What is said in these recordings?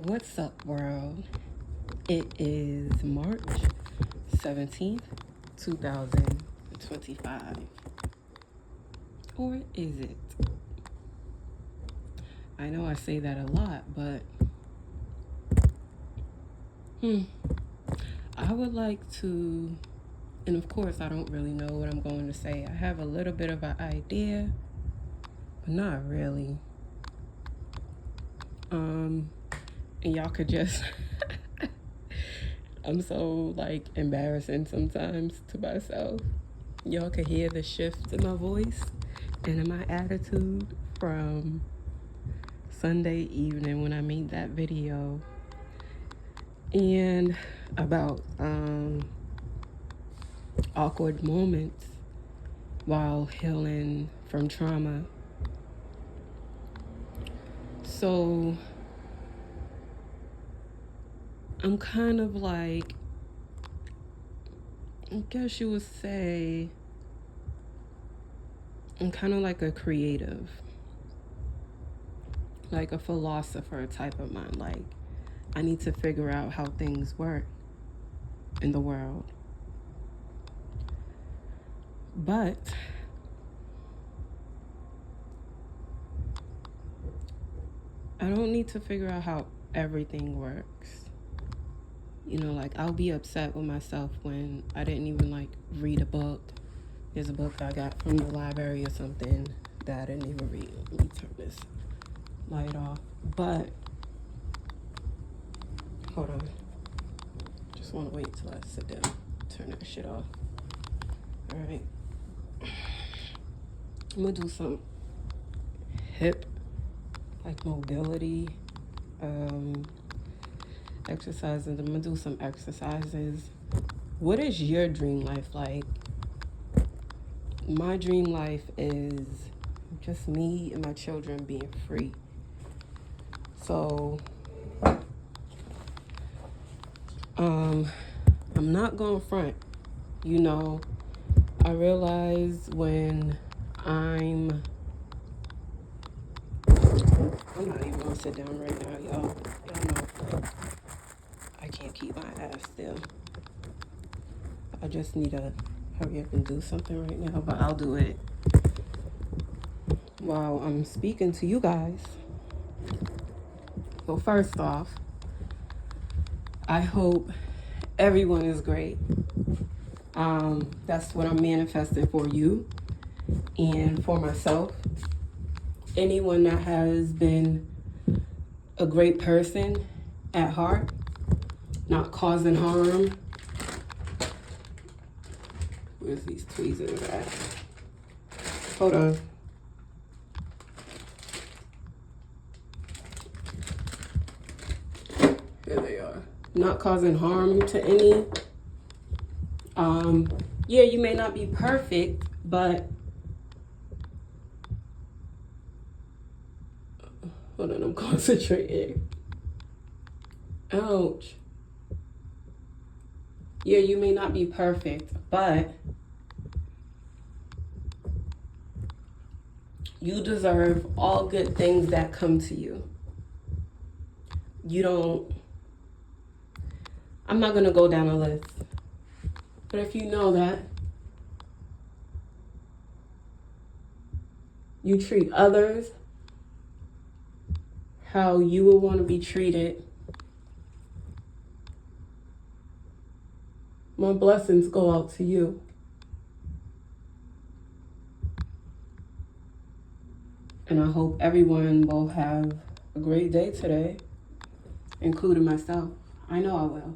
What's up, world? It is March 17th, 2025. Or is it? I know I say that a lot, but I would like to, and of course I don't really know what I'm going to say. I have a little bit of an idea, but not really. And y'all could just I'm so embarrassing sometimes to myself. Y'all could hear the shift in my voice and in my attitude from Sunday evening when I made that video and about awkward moments while healing from trauma. So I'm kind of I guess you would say, I'm kind of like a creative, like a philosopher type of mind. I need to figure out how things work in the world. But I don't need to figure out how everything works. I'll be upset with myself when I didn't even read a book. There's a book I got from the library or something that I didn't even read. Let me turn this light off. But hold on. Just want to wait till I sit down. Turn that shit off. All right. I'm gonna do some hip mobility exercises. I'm gonna do some exercises. What is your dream life like? My dream life is just me and my children being free. So I'm not going front. I realize when I'm not even gonna sit down right now, y'all. Y'all know I can't keep my ass still. I just need to hurry up and do something right now, but I'll do it while I'm speaking to you guys. So first off, I hope everyone is great. That's what I'm manifesting for you and for myself. Anyone that has been a great person at heart, not causing harm. Where's these tweezers at? Hold on. Here they are. Not causing harm to any. Yeah, you may not be perfect, but hold on, I'm concentrating. Ouch. Yeah, you may not be perfect, but you deserve all good things that come to you. I'm not gonna go down a list, but if you know that you treat others how you would want to be treated, my blessings go out to you. And I hope everyone will have a great day today, including myself. I know I will.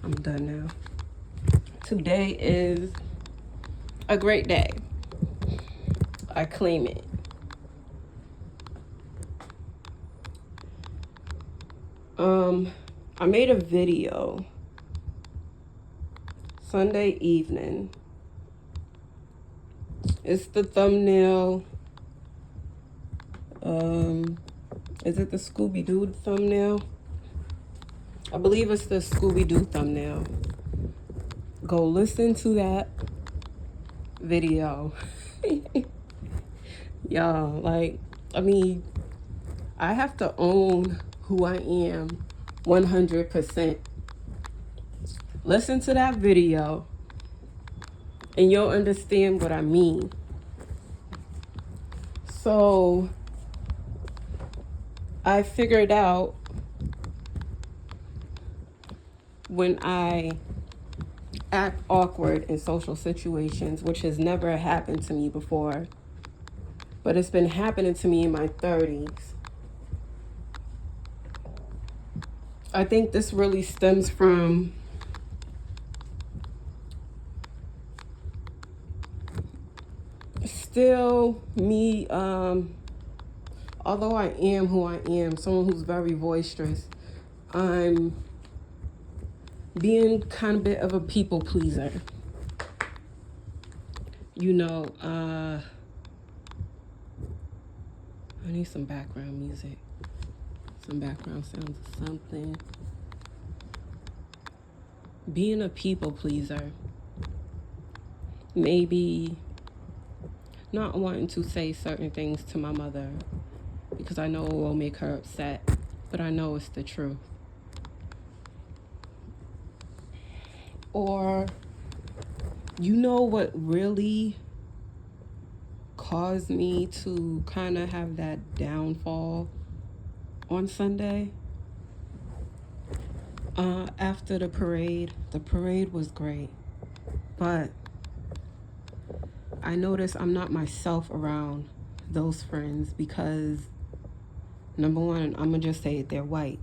I'm done now. Today is a great day. I claim it. I made a video Sunday evening. It's the thumbnail Is it the Scooby-Doo thumbnail? I believe it's the Scooby-Doo thumbnail. Go listen to that video. Y'all, like, I mean, I have to own who I am 100%. Listen to that video and you'll understand what I mean. So I figured out when I act awkward in social situations, which has never happened to me before, but it's been happening to me in my 30s. I think this really stems from still me, although I am who I am, someone who's very boisterous, I'm being kind of bit of a people pleaser. You know, I need some background music, some background sounds or something. Being a people pleaser, maybe not wanting to say certain things to my mother because I know it will make her upset, but I know it's the truth. Or, you know what really caused me to kind of have that downfall on Sunday? After the parade was great, but I noticed I'm not myself around those friends because, number one, I'm gonna just say it, they're white.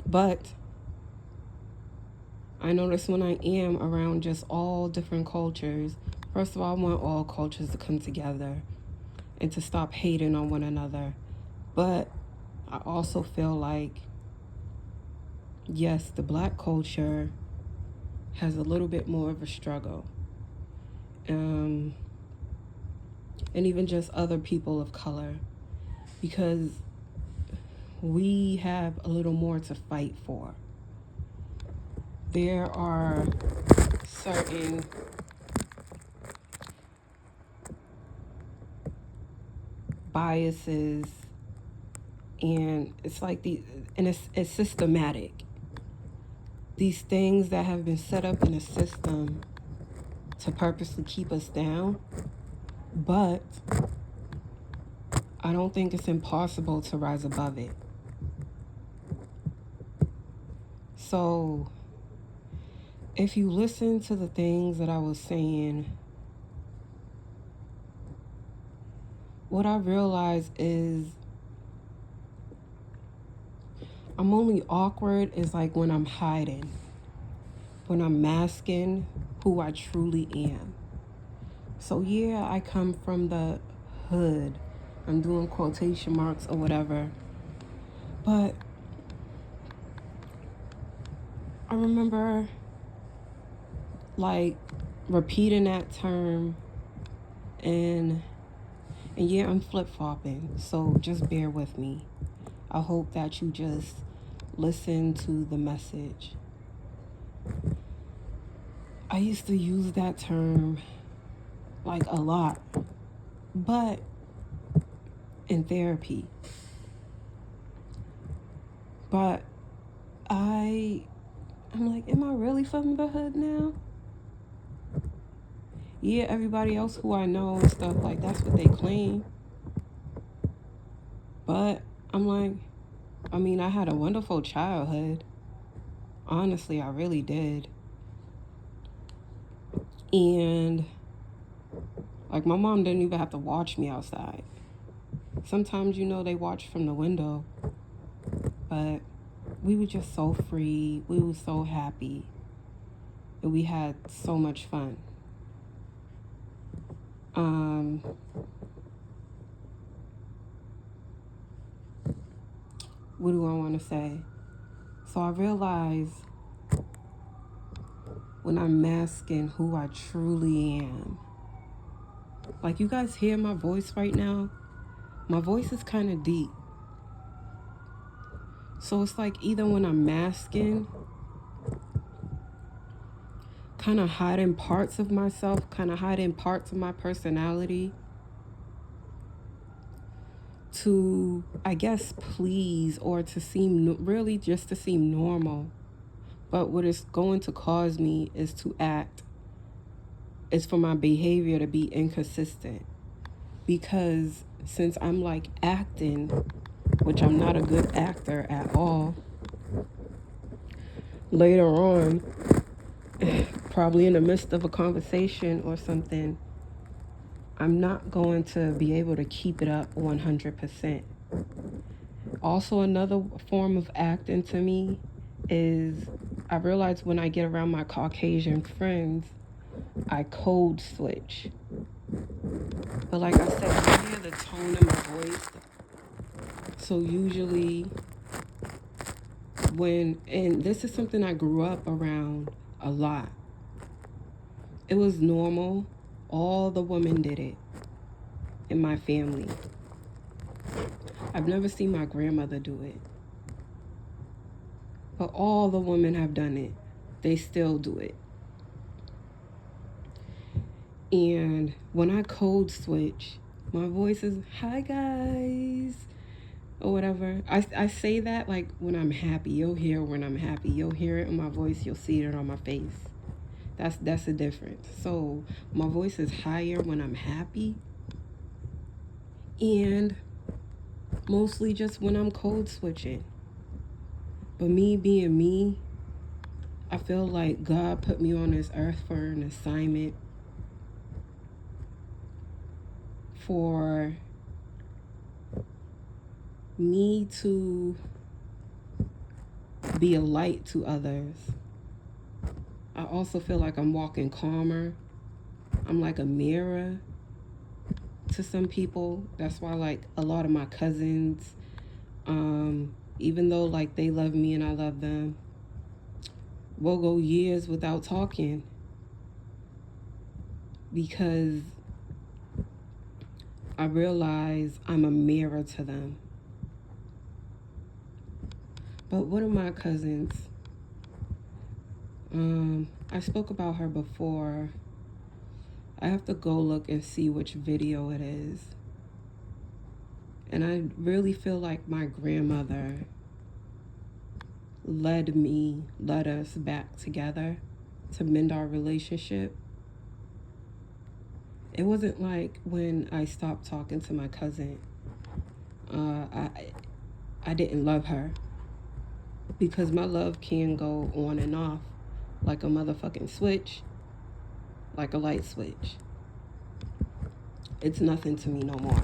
But I notice when I am around just all different cultures, first of all, I want all cultures to come together and to stop hating on one another. But I also feel like, yes, the black culture has a little bit more of a struggle. And even just other people of color, because we have a little more to fight for. There are certain biases, and it's like it's systematic. These things that have been set up in a system to purposely keep us down, but I don't think it's impossible to rise above it. So if you listen to the things that I was saying, what I realized is I'm only awkward is like when I'm hiding, when I'm masking who I truly am. So yeah, I come from the hood. I'm doing quotation marks or whatever. But I remember like repeating that term, and yeah, I'm flip-flopping, so just bear with me. I hope that you just listen to the message. I used to use that term like a lot, but in therapy. But I'm like, am I really from the hood now? Yeah, everybody else who I know and stuff, like, that's what they claim. But I'm like, I mean, I had a wonderful childhood. Honestly, I really did. And like, my mom didn't even have to watch me outside. Sometimes, they watch from the window. But we were just so free. We were so happy. And we had so much fun. What do I want to say? So I realize when I'm masking who I truly am. Like, you guys hear my voice right now? my voice is kind of deep. So it's like either when I'm masking, kind of hiding parts of myself, kind of hiding parts of my personality to, I guess, please, or to seem, really just to seem normal. But what it's going to cause me is for my behavior to be inconsistent. Because since I'm like acting, which I'm not a good actor at all, later on, probably in the midst of a conversation or something, I'm not going to be able to keep it up 100%. Also, another form of acting to me is, I realize when I get around my Caucasian friends, I code switch. But like I said, you hear the tone in my voice. So usually and this is something I grew up around a lot. It was normal. All the women did it in my family. I've never seen my grandmother do it. But all the women have done it. They still do it. And when I code switch, my voice is, hi guys, or whatever. I say that like when I'm happy. You'll hear when I'm happy. You'll hear it in my voice. You'll see it on my face. That's the difference. So my voice is higher when I'm happy, and mostly just when I'm code switching. But me being me, I feel like God put me on this earth for an assignment, for me to be a light to others. I also feel like I'm walking calmer. I'm like a mirror to some people. That's why like a lot of my cousins, even though like they love me and I love them, we'll go years without talking because I realize I'm a mirror to them. But one of my cousins, I spoke about her before. I have to go look and see which video it is. And I really feel like my grandmother led us back together to mend our relationship. It wasn't like when I stopped talking to my cousin, I didn't love her, because my love can go on and off like a motherfucking switch, like a light switch. It's nothing to me no more,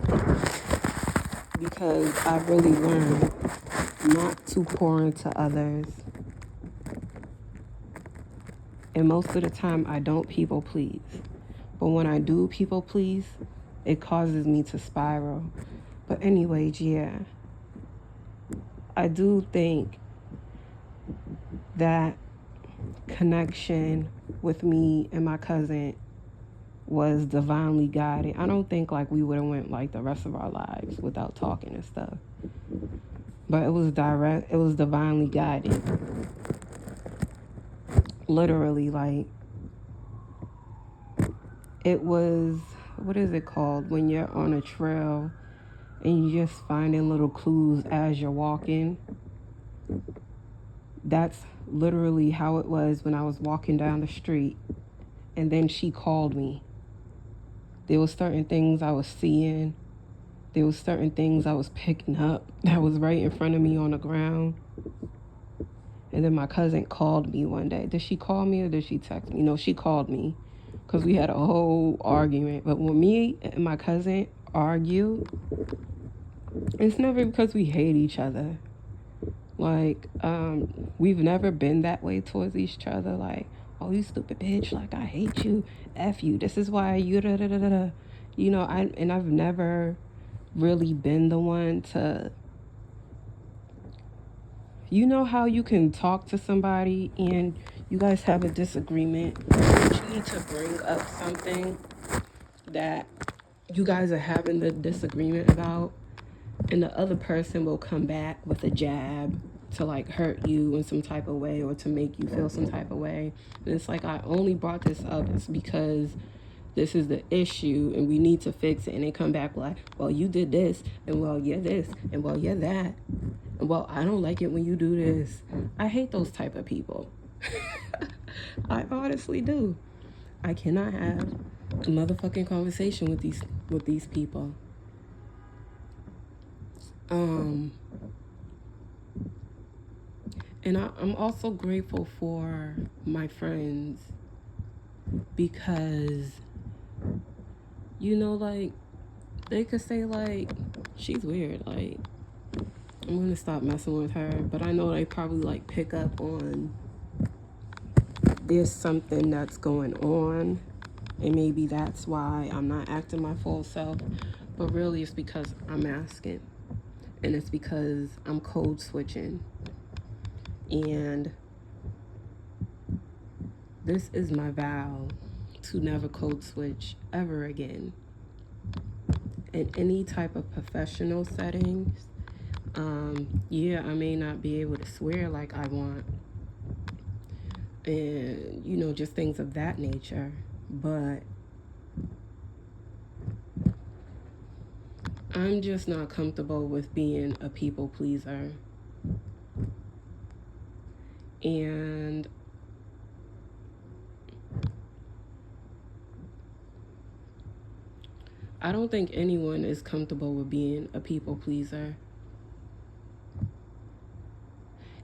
because I've really learned not to pour into others. And most of the time I don't people please. But when I do people please, it causes me to spiral. But anyways, yeah. I do think that connection with me and my cousin was divinely guided. I don't think like we would have went like the rest of our lives without talking and stuff. But it was divinely guided. Literally, like, it was, what is it called when you're on a trail and you're just finding little clues as you're walking? That's literally how it was when I was walking down the street and then she called me. There was certain things I was seeing. There was certain things I was picking up that was right in front of me on the ground. And then my cousin called me one day. Did she call me or did she text me? No, she called me because we had a whole argument. But when me and my cousin argue, it's never because we hate each other. Like, we've never been that way towards each other. Like, oh, you stupid bitch. Like, I hate you. F you. This is why you da da da da da. You know, I've never really been the one to, you know how you can talk to somebody and you guys have a disagreement, but you need to bring up something that you guys are having the disagreement about, and the other person will come back with a jab to like hurt you in some type of way or to make you feel some type of way. And it's like, I only brought this up is because this is the issue and we need to fix it. And they come back like, well, you did this, and well, yeah, this, and well, yeah, that, and well, I don't like it when you do this. I hate those type of people. I honestly do. I cannot have a motherfucking conversation with these people. And I'm also grateful for my friends because, you know, like, they could say, like, she's weird, like, I'm gonna stop messing with her, but I know they probably, like, pick up on there's something that's going on, and maybe that's why I'm not acting my full self, but really it's because I'm asking, and it's because I'm code switching, and this is my vow to never code switch ever again in any type of professional settings. Yeah, I may not be able to swear like I want, and, you know, just things of that nature, but I'm just not comfortable with being a people pleaser. And I don't think anyone is comfortable with being a people pleaser.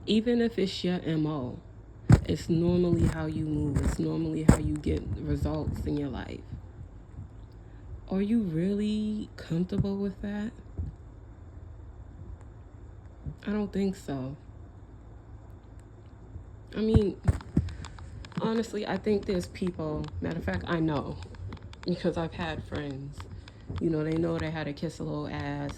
Even if it's your MO, it's normally how you move. It's normally how you get results in your life. Are you really comfortable with that? I don't think so. I mean, honestly, I think there's people, matter of fact, I know, because I've had friends, you know, they know they had to kiss a little ass,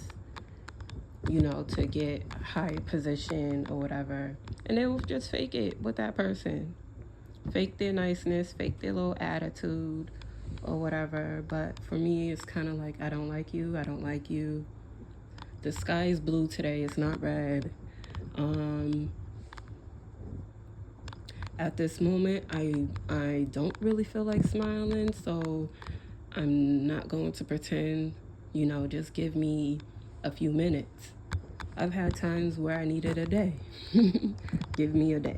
you know, to get a high position or whatever, and they will just fake it with that person. Fake their niceness, fake their little attitude or whatever. But for me, it's kind of like, I don't like you, I don't like you. The sky is blue today, it's not red. At this moment, I don't really feel like smiling, so I'm not going to pretend, you know, just give me a few minutes. I've had times where I needed a day. Give me a day.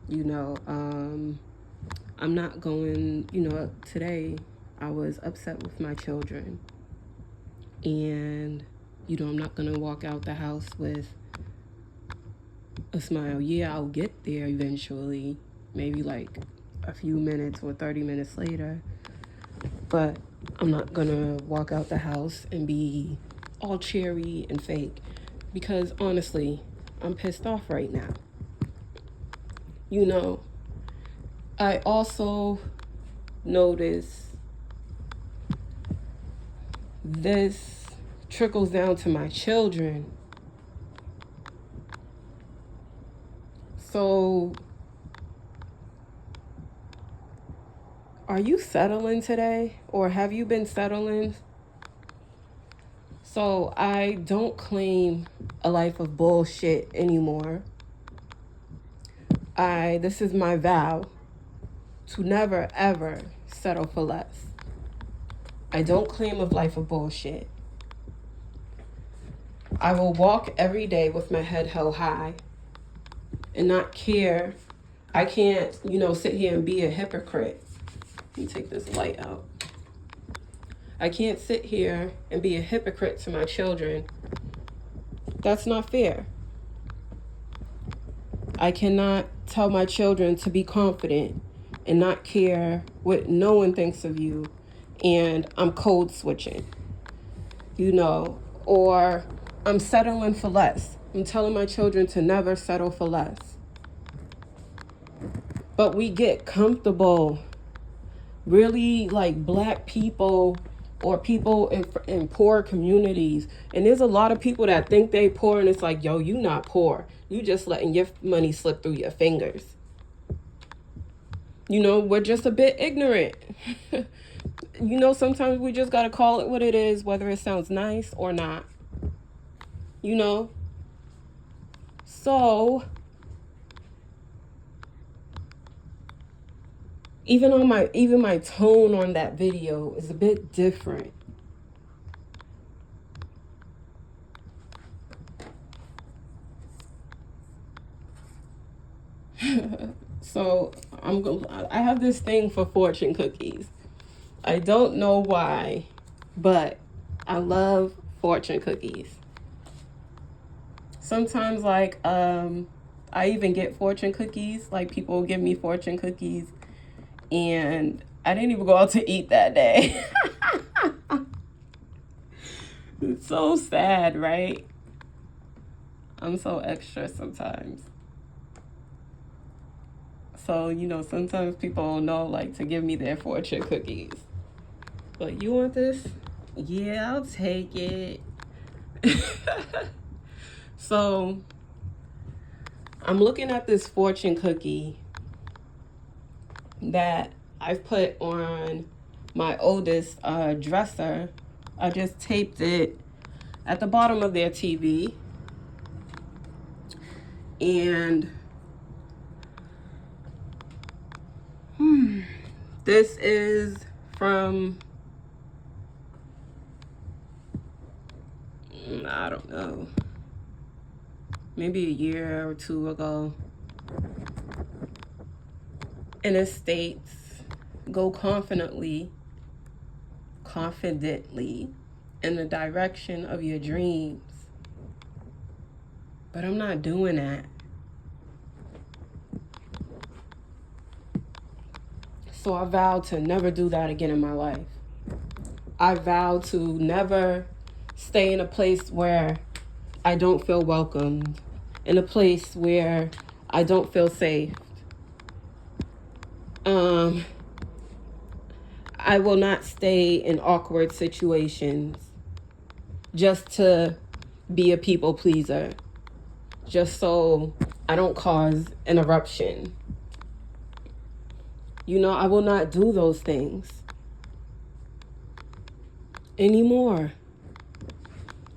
You know, I'm not going, you know, today I was upset with my children. And, you know, I'm not going to walk out the house with a smile. Yeah, I'll get there eventually, maybe like a few minutes or 30 minutes later. But I'm not going to walk out the house and be all cheery and fake, because honestly, I'm pissed off right now. You know, I also notice this trickles down to my children. So, are you settling today, or have you been settling? So I don't claim a life of bullshit anymore. This is my vow to never ever settle for less. I don't claim a life of bullshit. I will walk every day with my head held high and not care. I can't, you know, sit here and be a hypocrite. Let me take this light out. I can't sit here and be a hypocrite to my children. That's not fair. I cannot tell my children to be confident and not care what no one thinks of you, and I'm code switching, you know, or I'm settling for less. I'm telling my children to never settle for less. But we get comfortable, really, like black people or people in poor communities. And there's a lot of people that think they poor, and it's like, yo, you not poor. You just letting your money slip through your fingers. You know, we're just a bit ignorant. you know, sometimes we just gotta call it what it is, whether it sounds nice or not. You know? So even my tone on that video is a bit different. So I have this thing for fortune cookies. I don't know why, but I love fortune cookies. Sometimes, like, I even get fortune cookies. Like, people give me fortune cookies, and I didn't even go out to eat that day. It's so sad, right? I'm so extra sometimes. So, you know, sometimes people don't know, like, to give me their fortune cookies. But you want this? Yeah, I'll take it. So, I'm looking at this fortune cookie that I've put on my oldest dresser. I just taped it at the bottom of their TV. And this is from, I don't know, maybe a year or two ago. And it states, go confidently in the direction of your dreams. But I'm not doing that. So I vowed to never do that again in my life. I vowed to never stay in a place where I don't feel welcomed, in a place where I don't feel safe. I will not stay in awkward situations just to be a people pleaser, just so I don't cause an eruption. You know, I will not do those things anymore.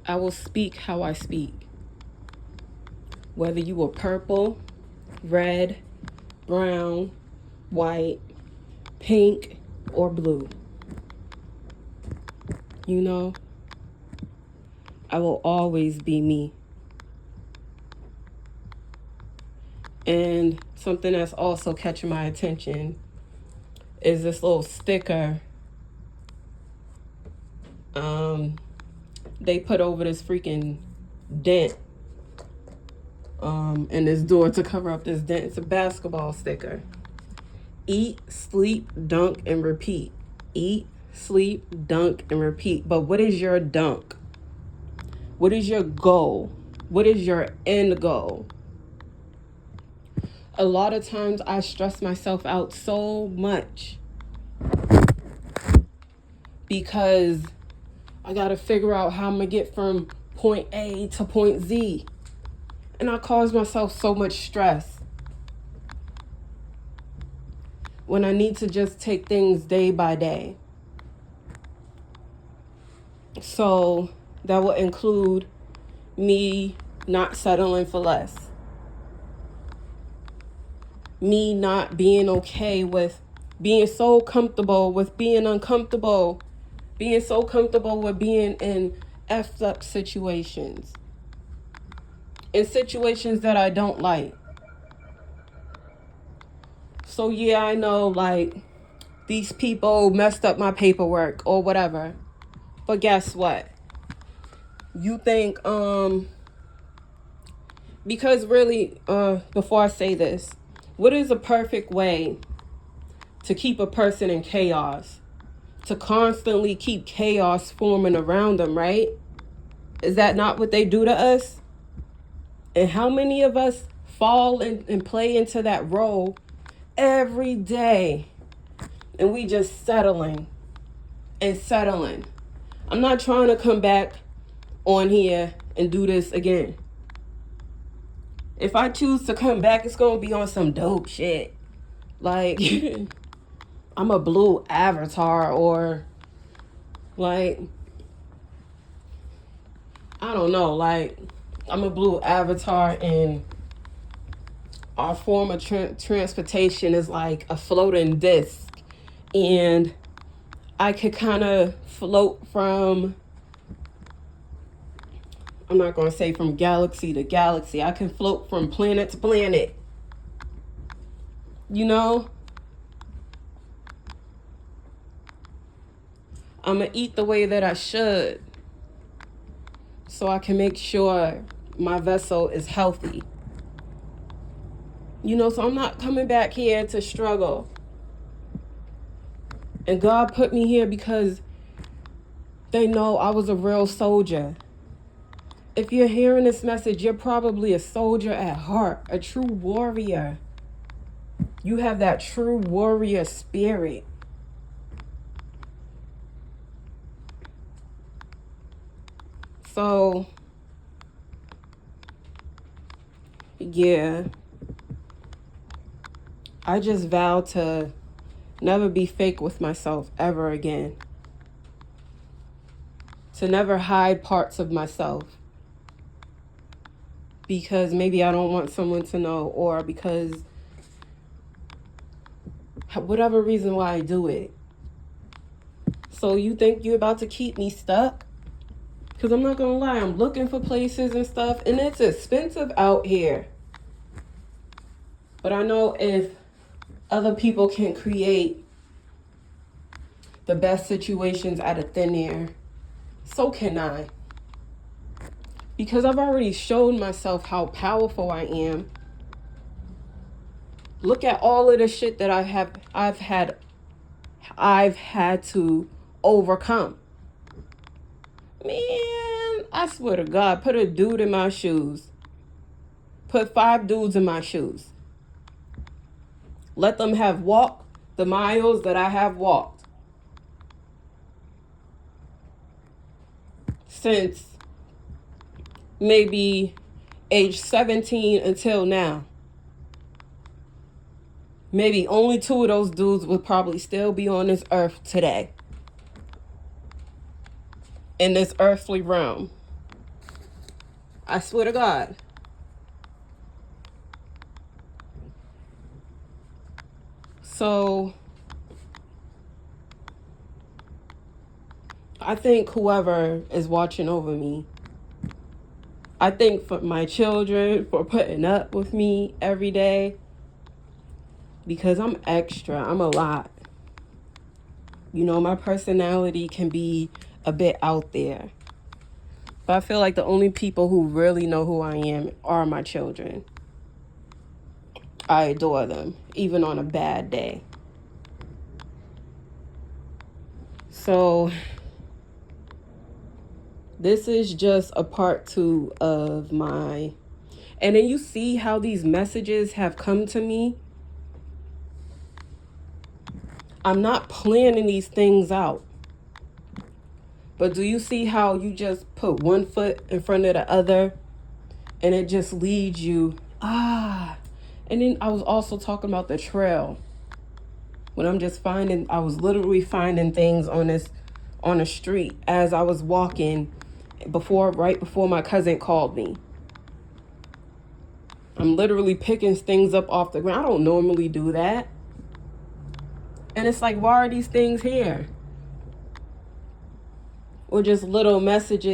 I will speak how I speak. Whether you were purple, red, brown, white, pink, or blue. You know, I will always be me. And something that's also catching my attention is this little sticker they put over this freaking dent in this door to cover up this dent. It's a basketball sticker. Eat, sleep, dunk, and repeat. Eat, sleep, dunk, and repeat. But what is your dunk? What is your goal? What is your end goal? A lot of times I stress myself out so much because I got to figure out how I'm going to get from point A to point Z. And I cause myself so much stress when I need to just take things day by day. So that will include me not settling for less. Me not being okay with being so comfortable with being uncomfortable. Being so comfortable with being in effed up situations. In situations that I don't like. So yeah, I know, like, these people messed up my paperwork or whatever. But guess what? You think, because really, before I say this, what is a perfect way to keep a person in chaos? To constantly keep chaos forming around them, right? Is that not what they do to us? And how many of us fall and play into that role every day? And we just settling and settling. I'm not trying to come back on here and do this again. If I choose to come back, it's going to be on some dope shit. Like, I'm a blue avatar, or like, I don't know, like, I'm a blue avatar, and our form of transportation is like a floating disc. And I could kind of float from, I'm not going to say from galaxy to galaxy. I can float from planet to planet. You know? I'm going to eat the way that I should, so I can make sure my vessel is healthy. You know, so I'm not coming back here to struggle. And God put me here because they know I was a real soldier. If you're hearing this message, you're probably a soldier at heart, a true warrior. You have that true warrior spirit. So, yeah, I just vow to never be fake with myself ever again. To never hide parts of myself. Because maybe I don't want someone to know, or because whatever reason why I do it. So you think you're about to keep me stuck? Because I'm not going to lie, I'm looking for places and stuff, and it's expensive out here. But I know if other people can create the best situations out of thin air, so can I. Because I've already shown myself how powerful I am. Look at all of the shit that I've had to overcome. Man, I swear to God, put a dude in my shoes. Put 5 dudes in my shoes. Let them have walked the miles that I have walked. Since maybe age 17 until now. Maybe only 2 of those dudes would probably still be on this earth today. In this earthly realm. I swear to God. So, I think whoever is watching over me, I think for my children for putting up with me every day, because I'm extra, I'm a lot. You know, my personality can be a bit out there. But I feel like the only people who really know who I am are my children. I adore them, even on a bad day. So, this is just a part 2 of my... And then you see how these messages have come to me. I'm not planning these things out. But do you see how you just put one foot in front of the other and it just leads you, And then I was also talking about the trail. When I was literally finding things on the street as I was walking right before my cousin called me. I'm literally picking things up off the ground. I don't normally do that. And it's like, why are these things here? Or just little messages